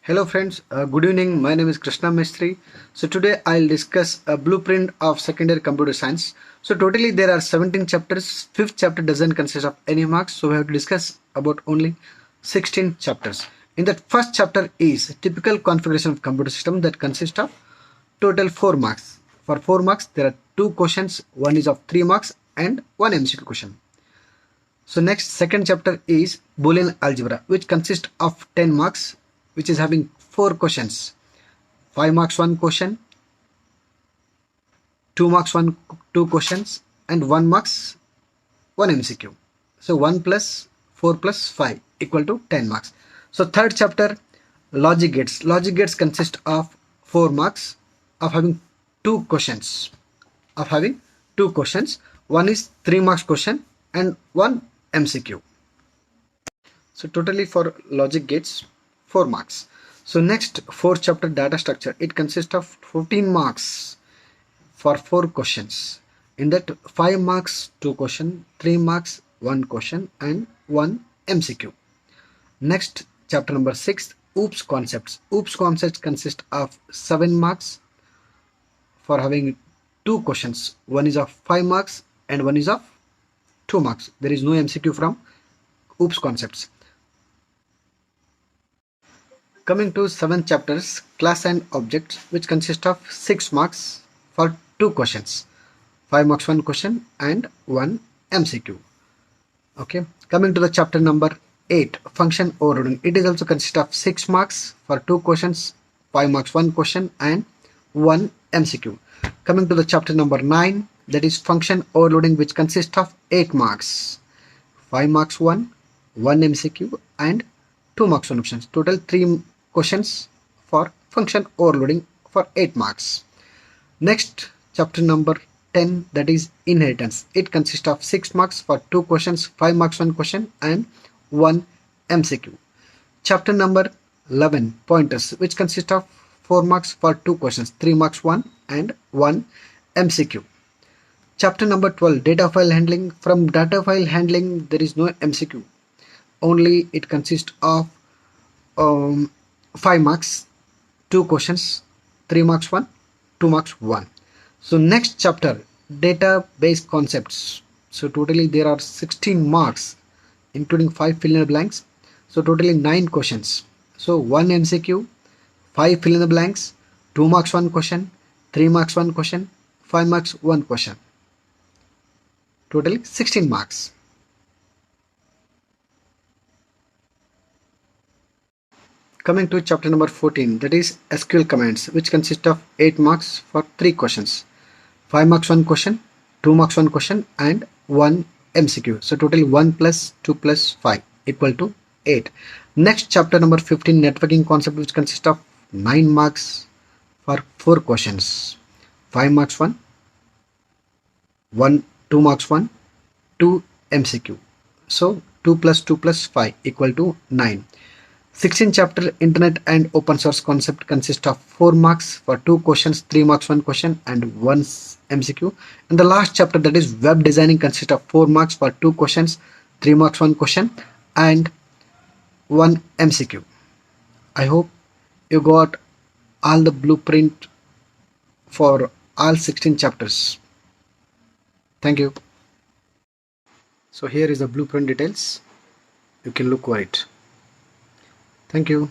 Hello friends, good evening. My name is Krishna Mistry. So today I'll discuss a blueprint of secondary computer science. So totally there are 17 chapters. Fifth chapter doesn't consist of any marks. So we have to discuss about only 16 chapters. In that first chapter is typical configuration of computer system that consists of total 4 marks. For 4 marks there are 2 questions. One is of 3 marks and 1 MCQ question. So next second chapter is Boolean algebra, which consists of 10 marks, which is having 4 questions. 5 marks 1 question, 2 marks 2 questions, and 1 marks 1 MCQ. So 1 plus 4 plus 5 equal to 10 marks. So third chapter, logic gates. Logic gates consist of 4 marks of having 2 questions. One is 3 marks question and 1 MCQ. So totally for logic gates 4 marks. So next fourth chapter, data structure. It consists of 14 marks for 4 questions. In that 5 marks 2 question, 3 marks 1 question and 1 MCQ. Next chapter number 6, OOPS concepts. OOPS concepts consist of 7 marks for having 2 questions. One is of 5 marks and one is of 2 marks. There is no MCQ from OOPS concepts. Coming to 7 chapters, class and objects, which consist of 6 marks for 2 questions. 5 marks 1 question and 1 MCQ. Okay. Coming to the chapter number 8, function overloading. It is also consist of 6 marks for 2 questions, 5 marks 1 question and 1 MCQ. Coming to the chapter number 9, that is function overloading, which consists of 8 marks. 5 marks 1 MCQ and 2 marks 1 options. Total 3 questions for function overloading for 8 marks. Next chapter number 10, that is inheritance. It consists of 6 marks for 2 questions, 5 marks 1 question and 1 MCQ. Chapter number 11, pointers, which consists of 4 marks for 2 questions, 3 marks 1 and 1 MCQ. Chapter number 12, data file handling. From data file handling there is no MCQ. Only it consists of 5 marks, 2 questions, 3 marks 1, 2 marks 1. So next chapter, database concepts. So totally there are 16 marks including 5 fill in the blanks. So totally 9 questions. So 1 MCQ, 5 fill in the blanks, 2 marks 1 question, 3 marks 1 question, 5 marks 1 question. Totally 16 marks. Coming to chapter number 14, that is SQL commands, which consist of 8 marks for 3 questions. 5 marks 1 question, 2 marks 1 question and 1 MCQ. So total 1 plus 2 plus 5 equal to 8. Next chapter number 15, networking concept, which consists of 9 marks for 4 questions. 5 marks 1, 2 marks 1, 2 MCQ. So 2 plus 2 plus 5 equal to 9. 16th chapter, internet and open source concept, consists of 4 marks for 2 questions, 3 marks 1 question and 1 MCQ. And the last chapter, that is web designing, consists of 4 marks for 2 questions, 3 marks 1 question and 1 MCQ. I hope you got all the blueprint for all 16 chapters. Thank you. So here is the blueprint details. You can look for it. Thank you.